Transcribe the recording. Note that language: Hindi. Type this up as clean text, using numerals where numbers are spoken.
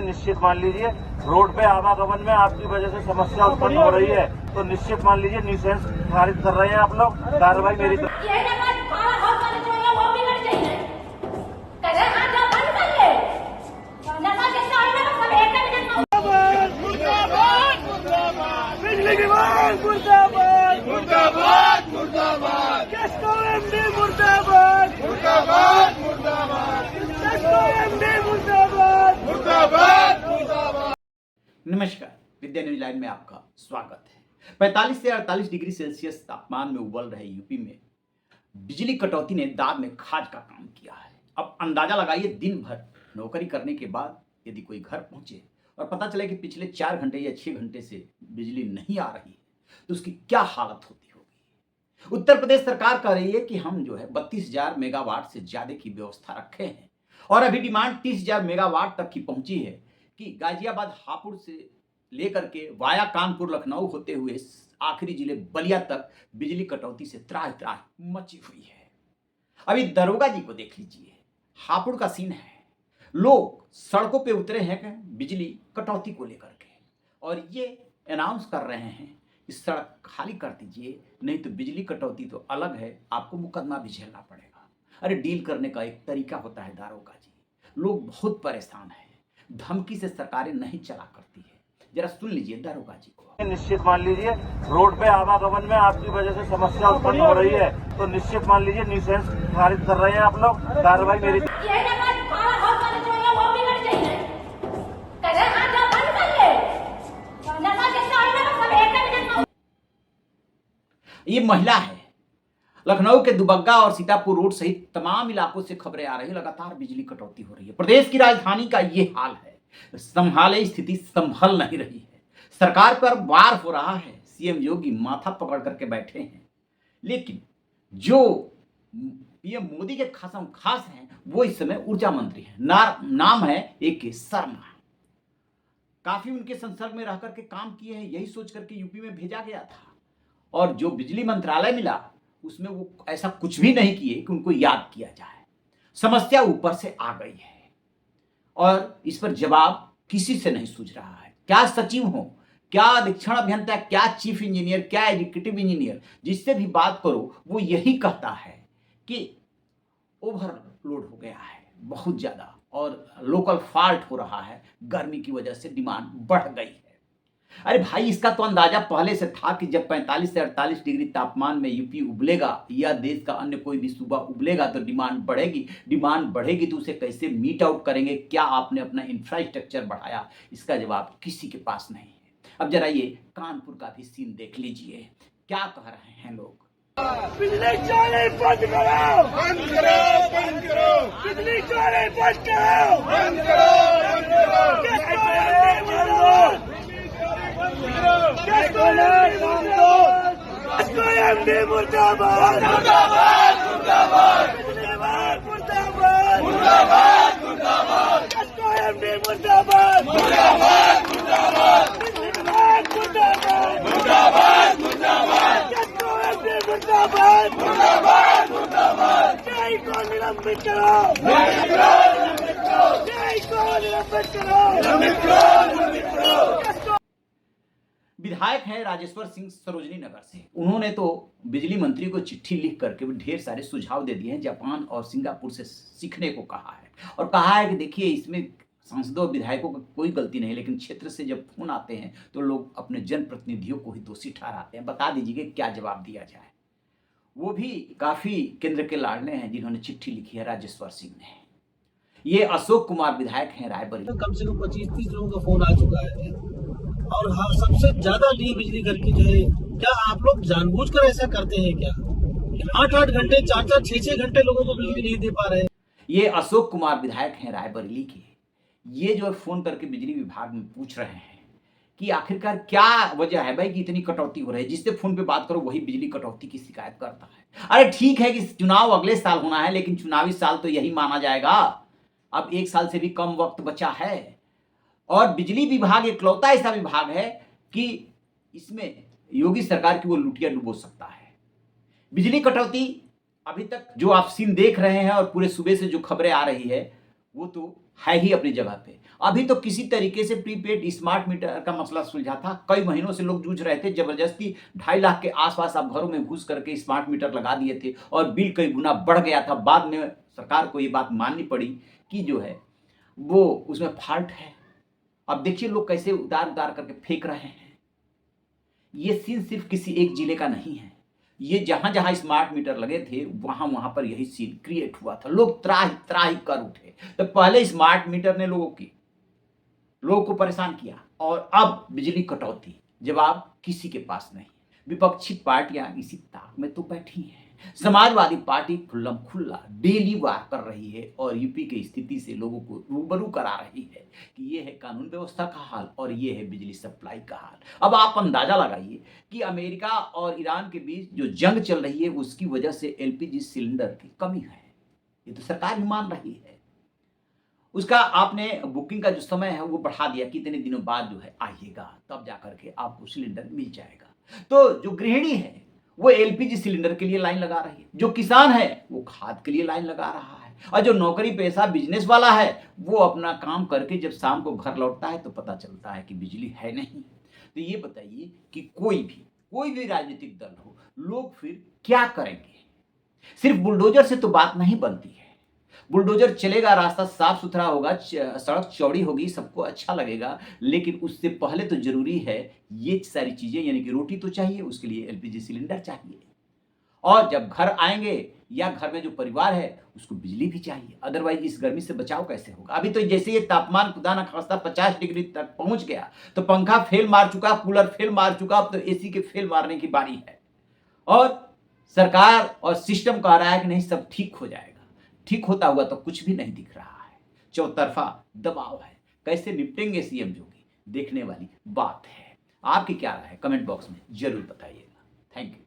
निश्चित मान लीजिए रोड पे आवागमन में आपकी वजह से समस्या उत्पन्न हो रही है, तो निश्चित मान लीजिए न्यूसेंस पारित कर रहे हैं आप लोग। कार्रवाई मेरी तरफ बिजली विभाग मुर्दाबाद मुर्दाबाद मुर्दाबाद कैस्को एमडी मुर्दाबाद मुर्दाबाद मुर्दाबाद कैस्को एमडी मुर्दाबाद मुर्दाबाद मुर्दाबाद। नमस्कार, विद्या न्यूज लाइन में आपका स्वागत है। 45 से 48 डिग्री सेल्सियस तापमान में उबल रहे यूपी में बिजली कटौती ने दांत में खाज का काम किया है। अब अंदाजा लगाइए, दिन भर नौकरी करने के बाद यदि कोई घर पहुंचे और पता चले कि पिछले 4 घंटे या 6 घंटे से बिजली नहीं आ रही है तो उसकी क्या हालत होती होगी। उत्तर प्रदेश सरकार कह रही है कि हम 32,000 मेगावाट से ज्यादा की व्यवस्था रखे हैं और अभी डिमांड 30,000 मेगावाट तक की पहुंची है कि गाजियाबाद हापुड़ से लेकर के वाया कानपुर लखनऊ होते हुए आखिरी जिले बलिया तक बिजली कटौती से त्राह त्राह मची हुई है। अभी दरोगा जी को देख लीजिए, हापुड़ का सीन है। लोग सड़कों पे उतरे हैं बिजली कटौती को लेकर के और ये अनाउंस कर रहे हैं कि सड़क खाली कर दीजिए, नहीं तो बिजली कटौती तो अलग है, आपको मुकदमा भी झेलना पड़ेगा। अरे डील करने का एक तरीका होता है दारोगा जी। लोग बहुत परेशान हैं, धमकी से सरकारें नहीं चला करती है। जरा सुन लीजिए दारोगा जी को। निश्चित मान लीजिए रोड पे आवागमन में आपकी वजह से समस्या उत्पन्न हो रही है, तो निश्चित मान लीजिए न्यूसेंस पारित कर रहे हैं आप लोग। कार्रवाई मेरी ये महिला है। लखनऊ के दुबग्गा और सीतापुर रोड सहित तमाम इलाकों से खबरें आ रही है, लगातार बिजली कटौती हो रही है। प्रदेश की राजधानी का ये हाल है। संभाले स्थिति संभल नहीं रही है। सरकार पर वार हो रहा है। सीएम योगी माथा पकड़ करके बैठे हैं, लेकिन जो पीएम मोदी के खासम खास हैं वो इस समय ऊर्जा मंत्री हैं। नाम है AK शर्मा। काफी उनके संसर्ग में रह करके काम किए हैं, यही सोच करके यूपी में भेजा गया था और जो बिजली मंत्रालय मिला उसमें वो ऐसा कुछ भी नहीं किए कि उनको याद किया जाए। समस्या ऊपर से आ गई है और इस पर जवाब किसी से नहीं सूझ रहा है। क्या सचिव हो, क्या अधीक्षण अभियंता, क्या चीफ इंजीनियर, क्या एग्जीक्यूटिव इंजीनियर, जिससे भी बात करो वो यही कहता है कि ओवरलोड हो गया है बहुत ज्यादा और लोकल फॉल्ट हो रहा है, गर्मी की वजह से डिमांड बढ़ गई है। अरे भाई, इसका तो अंदाजा पहले से था कि जब 45 से 48 डिग्री तापमान में यूपी उबलेगा या देश का अन्य कोई भी सूबा उबलेगा तो डिमांड बढ़ेगी। डिमांड बढ़ेगी तो उसे कैसे मीट आउट करेंगे? क्या आपने अपना इंफ्रास्ट्रक्चर बढ़ाया? इसका जवाब किसी के पास नहीं है। अब जरा ये कानपुर का भी सीन देख लीजिए, क्या कह रहे हैं लोग। बिजली चोरी बंद करो, बंद करो, बंद करो, बिजली चोरी बंद करो, बंद करो, बंद करो, एमडी मुर्दाबाद मुर्दाबाद मुर्दाबाद, बिजली विभाग मुर्दाबाद मुर्दाबाद मुर्दाबाद, एमडी मुर्दाबाद मुर्दाबाद मुर्दाबाद, बिजली विभाग मुर्दाबाद मुर्दाबाद मुर्दाबाद, एमडी मुर्दाबाद मुर्दाबाद मुर्दाबाद। जय को निलंबित करो, निलंबित करो, जय को निलंबित करो, निलंबित करो, निलंबित करो। विधायक है राजेश्वर सिंह सरोजनी नगर से। उन्होंने तो बिजली मंत्री को चिट्ठी लिख करके ढेर सारे सुझाव दे दिए हैं, जापान और सिंगापुर से सीखने को कहा है और कहा है कि देखिए इसमें सांसदों विधायकों की कोई गलती नहीं, लेकिन क्षेत्र से जब फोन आते हैं तो लोग अपने जनप्रतिनिधियों को ही दोषी ठहराते हैं। बता दीजिए कि क्या जवाब दिया जाए। वो भी काफी केंद्र के लाडले हैं जिन्होंने चिट्ठी लिखी है राजेश्वर सिंह ने। ये अशोक कुमार विधायक हैं रायबरेली। कम से कम 25-30 लोगों का फोन आ चुका है और हाँ, सबसे ज्यादा ली बिजली करके जो है, क्या आप लोग जानबूझकर ऐसा करते हैं क्या? 8-8 घंटे, 4-4, 6-6 घंटे लोगों को बिजली नहीं दे पा रहे हैं। ये अशोक कुमार विधायक हैं रायबरेली के। ये जो फोन करके बिजली विभाग में पूछ रहे हैं कि आखिरकार क्या वजह है भाई कि इतनी कटौती हो रही है। जिससे फोन पे बात करो वही बिजली कटौती की शिकायत करता है। अरे ठीक है कि चुनाव अगले साल होना है, लेकिन चुनावी साल तो यही माना जाएगा। अब 1 साल से भी कम वक्त बचा है और बिजली विभाग इकलौता ऐसा विभाग है कि इसमें योगी सरकार की वो लुटिया डुबो सकता है। बिजली कटौती अभी तक जो आप सीन देख रहे हैं और पूरे सूबे से जो खबरें आ रही है वो तो है ही अपनी जगह पे। अभी तो किसी तरीके से प्रीपेड स्मार्ट मीटर का मसला सुलझा था। कई महीनों से लोग जूझ रहे थे, जबरदस्ती 2.5 लाख के आसपास आप घरों में घुस करके स्मार्ट मीटर लगा दिए थे और बिल कई गुना बढ़ गया था। बाद में सरकार को ये बात माननी पड़ी कि जो है वो उसमें फॉल्ट है। अब देखिए लोग कैसे उतार उतार करके फेंक रहे हैं। ये सीन सिर्फ किसी एक जिले का नहीं है, ये जहां जहां स्मार्ट मीटर लगे थे वहां वहां पर यही सीन क्रिएट हुआ था। लोग त्राही त्राही कर उठे। तो पहले स्मार्ट मीटर ने लोगों को परेशान किया और अब बिजली कटौती, जवाब किसी के पास नहीं। विपक्षी पार्टियां इसी ताक में तो बैठी हैं। समाजवादी पार्टी खुल्लम खुल्ला डेली वार कर रही है और यूपी की स्थिति से लोगों को रूबरू करा रही है कि ये है कानून व्यवस्था का हाल और ये है बिजली सप्लाई का हाल। अब आप अंदाजा लगाइए कि अमेरिका और ईरान के बीच जो जंग चल रही है उसकी वजह से एलपीजी सिलेंडर की कमी है। ये तो सरकार भी मान रही है। उसका आपने बुकिंग का जो समय है वो बढ़ा दिया, कितने दिनों बाद जो है आइएगा, तब जाकर के आपको सिलेंडर मिल जाएगा। तो जो गृहिणी है वो एलपीजी सिलेंडर के लिए लाइन लगा रही है, जो किसान है वो खाद के लिए लाइन लगा रहा है, और जो नौकरी पेशा बिजनेस वाला है वो अपना काम करके जब शाम को घर लौटता है तो पता चलता है कि बिजली है नहीं। तो ये बताइए कि कोई भी राजनीतिक दल हो, लोग फिर क्या करेंगे? सिर्फ बुलडोजर से तो बात नहीं बनती है। बुलडोजर चलेगा, रास्ता साफ सुथरा होगा, सड़क चौड़ी होगी, सबको अच्छा लगेगा, लेकिन उससे पहले तो जरूरी है ये सारी चीजें, यानी कि रोटी तो चाहिए, उसके लिए एलपीजी सिलेंडर चाहिए, और जब घर आएंगे या घर में जो परिवार है उसको बिजली भी चाहिए। अदरवाइज इस गर्मी से बचाव कैसे होगा? अभी तो जैसे ये तापमान खुदा न खास्ता 50 डिग्री तक पहुंच गया तो पंखा फेल मार चुका, कूलर फेल मार चुका, अब तो एसी के फेल मारने की बारी है। और सरकार और सिस्टम कह रहा है कि नहीं सब ठीक हो जाएगा। ठीक होता हुआ तो कुछ भी नहीं दिख रहा है, चौतरफा दबाव है। कैसे निपटेंगे सीएम जोगी, देखने वाली बात है। आपकी क्या राय है? कमेंट बॉक्स में जरूर बताइएगा। Thank you.